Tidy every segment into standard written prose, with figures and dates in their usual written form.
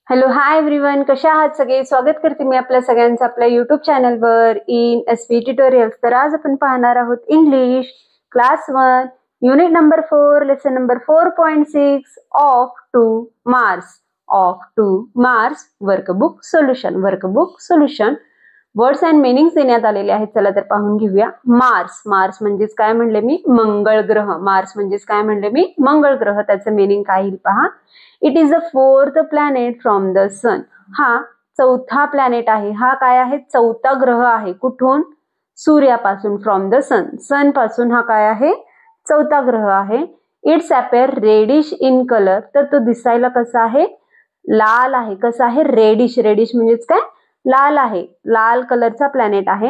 Hello hi everyone, कशा आहात सगळे? स्वागत करते मी आपल्या सगळ्यांचं आपल्या YouTube चॅनलवर इन SV ट्युटोरियल्स. तर आज आपण पाहणार आहोत English class 1 unit number 4 lesson number 4.6 of 2 marks workbook solution. Words and meanings देण्यात आलेले आहेत. चला तर पाहून घेऊया. मार्स म्हणजेच काय म्हणले मी? मंगळ ग्रह. मार्स म्हणजेच काय म्हणले मी? मंगळ ग्रह. त्याचं मीनिंग काय येईल पहा. It is the fourth planet from the sun. हा चौथा प्लॅनेट आहे. हा काय आहे? चौथा ग्रह आहे. कुठून? सूर्यापासून. फ्रॉम द सन. सन पासून हा काय आहे? चौथा ग्रह आहे. It's appear reddish in colour. तर तो दिसायला कसा आहे? लाल आहे. कसा आहे? रेडिश. रेडिश म्हणजेच काय? लाल आहे. लाल कलरचा प्लॅनेट आहे.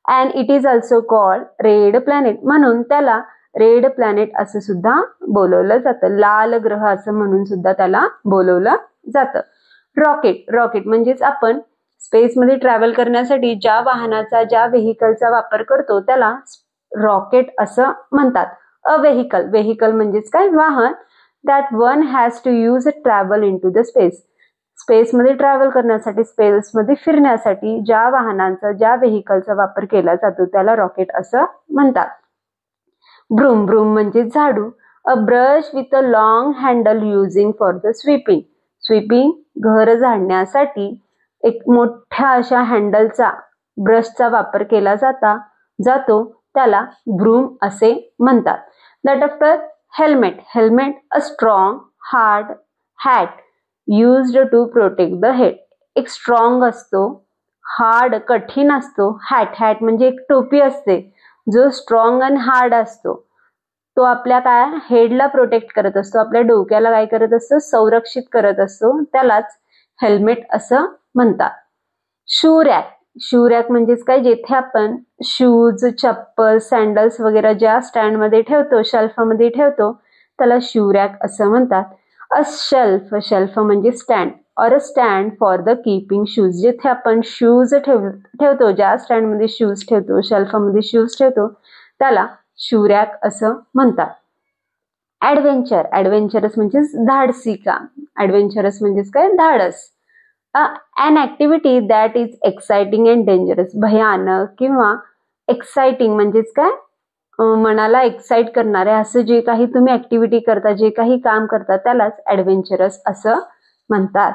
And it is also called red planet. म्हणून त्याला रेड प्लॅनेट असं सुद्धा बोलवलं जातं. लाल ग्रह असं म्हणून सुद्धा त्याला बोलवलं जातं. रॉकेट म्हणजेच आपण स्पेसमध्ये ट्रॅव्हल करण्यासाठी ज्या वाहनाचा ज्या व्हेकलचा वापर करतो त्याला रॉकेट असं म्हणतात. अ व्हेकल म्हणजेच काय? वाहन. That one has to use travel in to the space. स्पेसमध्ये ट्रॅव्हल करण्यासाठी, स्पेसमध्ये फिरण्यासाठी ज्या वाहनांचा ज्या व्हेकलचा वापर केला जातो त्याला रॉकेट असं म्हणतात. ब्रूम म्हणजे झाडू. A brush with a long handle using for the sweeping घर झाडण्यासाठी एक मोठ्या अशा हँडलचा ब्रशचा वापर केला जातो त्याला ब्रूम असे म्हणतात. That after helmet a strong hard hat used to protect the head. एक स्ट्रॉंग असतो, हार्ड कठीण असतो. हॅट म्हणजे एक टोपी असते जो स्ट्रॉंग आणि हार्ड असतो. तो आपल्या काय हेडला प्रोटेक्ट करत असतो, आपल्या डोक्याला काय करत असतो? संरक्षित करत असतो. त्यालाच हेल्मेट असं म्हणतात. शू रॅक म्हणजेच काय? जेथे आपण शूज, चप्पल, सँडल्स वगैरे ज्या स्टँडमध्ये ठेवतो, शेल्फमध्ये ठेवतो त्याला शू रॅक असं म्हणतात. अ शेल्फ म्हणजे स्टँड और अ stand for the keeping shoes. जिथे आपण शूज ठेवतो, ज्या स्टँडमध्ये शूज ठेवतो, शेल्फमध्ये शूज ठेवतो त्याला शू रॅक असं म्हणतात. ॲडव्हेंचरस म्हणजेच धाडसी काम. ॲडव्हेंचरस म्हणजेच काय? धाडस. An activity that is exciting and dangerous. भयानक किंवा एक्साइटिंग म्हणजेच काय? मनाला एक्साइट करणारे असं जे काही तुम्ही ॲक्टिव्हिटी करता, जे काही काम करता त्यालाच ॲडव्हेंचरस असं म्हणतात.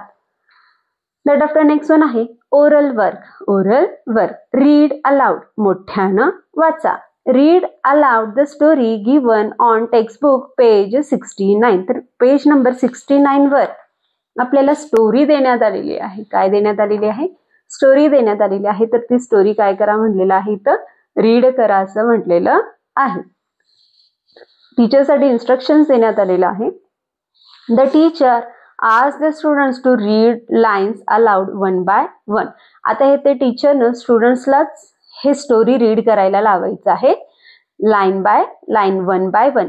दॅट आफ्टर नेक्स्ट वन आहे ओरल वर्क. Read aloud. मोठ्यानं वाचा. Read aloud the story given on textbook page 69. तर पेज नंबर 69 वर आपल्याला स्टोरी देण्यात आलेली आहे. काय देण्यात आलेली आहे? स्टोरी देण्यात आलेली आहे. तर ती स्टोरी काय करा म्हटलेलं आहे? तर रीड करा असं म्हटलेलं आहे. टीचरसाठी इन्स्ट्रक्शन्स देण्यात आलेलं आहे. The teacher ask the students to read lines aloud one by one. आता हे ते टीचरनं स्टुडंट्सलाच हे स्टोरी रीड करायला लावायचं आहे. Line by line, one by one,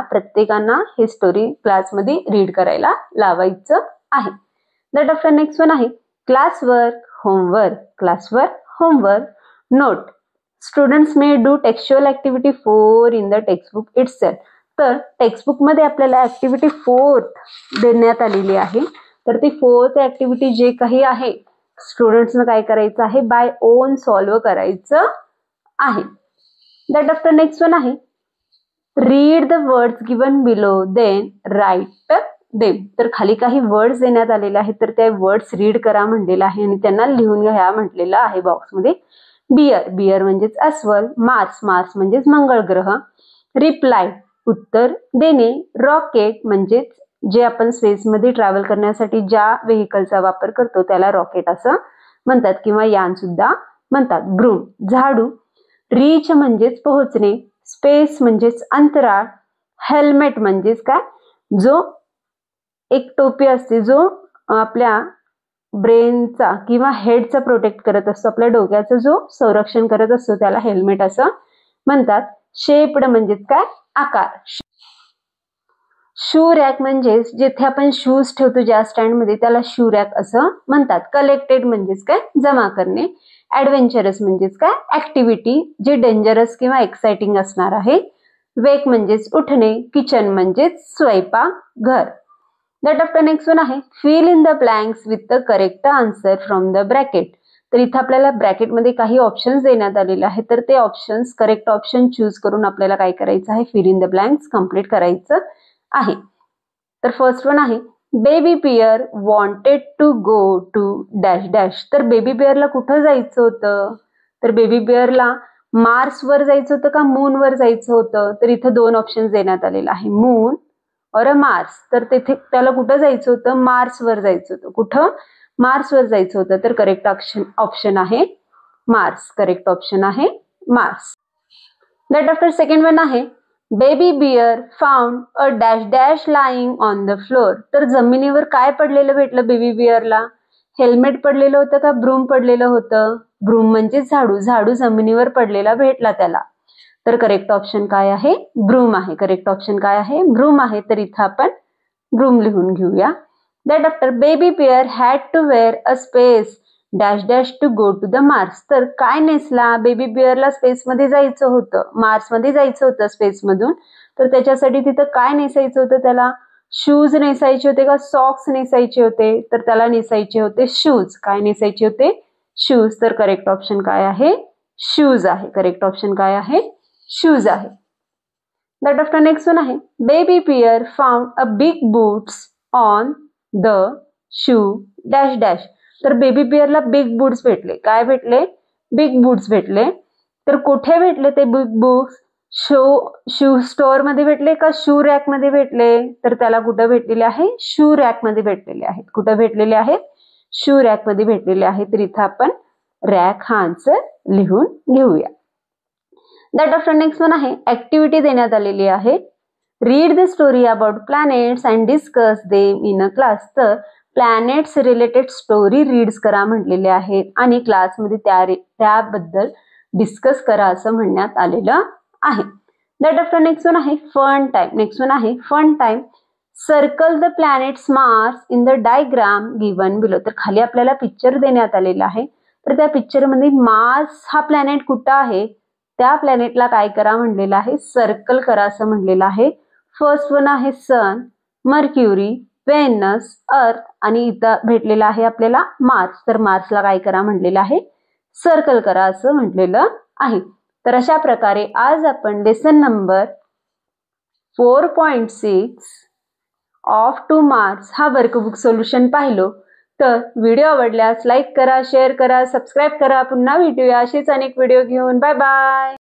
प्रत्येकांना हे स्टोरी क्लासमध्ये रीड करायला लावायचं आहे. दॅट आफ्टर नेक्स्ट वन आहे classwork homework. Note students may do textual activity 4 in the textbook itself. तर टेक्स्टबुक मध्ये आपल्याला ऍक्टिव्हिटी 4 देण्यात आलेली आहे. तर ती 4th ऍक्टिव्हिटी जे काही आहे स्टुडंट्सनं काय करायचं आहे? बाय ओन सॉल्व्ह करायचं आहे. दॅट आफ्टर नेक्स्ट वन आहे read the words given below then write them. तर खाली काही वर्ड्स देण्यात आलेले आहेत तर ते वर्ड्स रीड करा म्हणलेलं आहे आणि त्यांना लिहून घ्या म्हटलेलं आहे बॉक्समध्ये. बियर म्हणजेच अस्वल. मार्स म्हणजेच मंगळ ग्रह. रिप्लाय उत्तर देणे. रॉकेट म्हणजेच जे आपण स्पेसमध्ये ट्रॅव्हल करण्यासाठी ज्या व्हेकलचा वापर करतो त्याला रॉकेट असं म्हणतात किंवा यान सुद्धा म्हणतात. ब्रूम झाडू. रीच म्हणजेच पोहोचणे. स्पेस म्हणजेच अंतराळ. हेल्मेट म्हणजेच काय? जो एक टोपी असते जो आपल्या ब्रेनचा किंवा हेडचा प्रोटेक्ट करत असतो, आपल्या डोक्याचं जो संरक्षण करत असतो त्याला हेल्मेट असं म्हणतात. शेप्ड म्हणजेच काय? आकार. शू रॅक म्हणजेच जिथे आपण शूज ठेवतो ज्या स्टँडमध्ये त्याला शू रॅक असं म्हणतात. कलेक्टेड म्हणजेच काय? जमा करणे. ॲडव्हेंचरस म्हणजेच काय? ऍक्टिव्हिटी जे डेंजरस किंवा एक्साइटिंग असणार आहे. वेक म्हणजेच उठणे. किचन म्हणजेच स्वयंपाक घर. दॅट आफ्टर नेक्स्ट वन आहे fill in the blanks with the correct answer from the bracket. तर इथं आपल्याला ब्रॅकेटमध्ये काही ऑप्शन्स देण्यात आलेले आहेत, तर ते ऑप्शन्स करेक्ट ऑप्शन चूज करून आपल्याला काय करायचं आहे, fill in the blanks complete करायचं आहे. तर फर्स्ट वन आहे baby bear wanted to go to dash dash. तर बेबी बिअरला कुठं जायचं होतं, तर बेबी बिअरला मार्सवर जायचं होतं का मूनवर जायचं होतं. तर इथं दोन ऑप्शन्स देण्यात आलेले आहे, मून और मार्स. तर तिथे त्याला कुठं जायचं होतं, मार्सवर जायचं होतं. कुठं, मार्सवर जायचं होतं. तर करेक्ट ऑप्शन आहे मार्स. करेक्ट ऑप्शन आहे Mars. That after second one आहे baby bear found a dash dash lying on the floor. तर जमिनीवर काय पडलेलं भेटलं बेबी बिअरला, हेल्मेट पडलेलं होतं का ब्रूम पडलेलं होतं. ब्रूम म्हणजे झाडू, झाडू जमिनीवर पडलेला भेटला त्याला. तर करेक्ट ऑप्शन काय आहे, ब्रूम आहे. करेक्ट ऑप्शन काय आहे, ब्रूम आहे. तर इथं आपण ब्रूम लिहून घेऊया. That after baby bear had to wear a space dash dash to go to the Mars. तर काय नेसला, बेबी बिअरला स्पेसमध्ये जायचं होतं, मार्समध्ये जायचं होतं स्पेसमधून. तर त्याच्यासाठी तिथं काय नेसायचं होतं, त्याला शूज नेसायचे होते का सॉक्स नेसायचे होते. तर त्याला नेसायचे होते शूज. काय नेसायचे होते, शूज. तर करेक्ट ऑप्शन काय आहे, शूज आहे. करेक्ट ऑप्शन काय आहे, शूज आहे. दॅट आफ्टर नेक्स्ट वन आहे baby bear found a big boots on the shoe dash dash. तर बेबी बिअरला बिग बूट्स भेटले. काय भेटले, बिग बूट्स भेटले. तर कुठे भेटले ते बिग बूट्स, शू स्टोअर मध्ये भेटले का शू रॅक मध्ये भेटले. तर त्याला कुठं भेटलेले आहे, शू रॅक मध्ये भेटलेले आहेत. कुठं भेटलेले आहेत, शू रॅक मध्ये भेटलेले आहेत. तर इथं आपण रॅक हा आन्सर लिहून घेऊया. दॅट आफ्टर नेक्स्ट वन आहे ऍक्टिव्हिटी देण्यात आलेली आहे. Read the story about planets and discuss them in a class. तर प्लॅनेट्स रिलेटेड स्टोरी रीड्स करा म्हटलेले आहेत आणि क्लासमध्ये त्याबद्दल डिस्कस करा असं म्हणण्यात आलेलं आहे. दॅट आफ्टर नेक्स्ट वन आहे फन टाइम. नेक्स्ट वन आहे fun time. Circle the planets Mars in the diagram given below. तर खाली आपल्याला पिक्चर देण्यात आलेला आहे. तर त्या पिक्चरमध्ये मार्स हा प्लॅनेट कुठं आहे, त्या प्लॅनेटला काय करा म्हणलेलं आहे, सर्कल करा असं म्हणलेलं आहे. फर्स्ट वन आहे सन, मर्क्युरी, व्हेनस, अर्थ आणि इथं भेटलेला आहे आपल्याला मार्स. तर मार्सला काय करा म्हणलेलं आहे, सर्कल करा असं म्हटलेलं आहे. तर अशा प्रकारे आज आपण लेसन नंबर 4.6 ऑफ 2 मार्क्स हा वर्कबुक सोल्युशन पाहिलो. तर व्हिडिओ आवडल्यास लाईक करा, शेअर करा, सबस्क्राईब करा. पुन्हा भेटूया असेच अनेक व्हिडिओ घेऊन. Bye bye.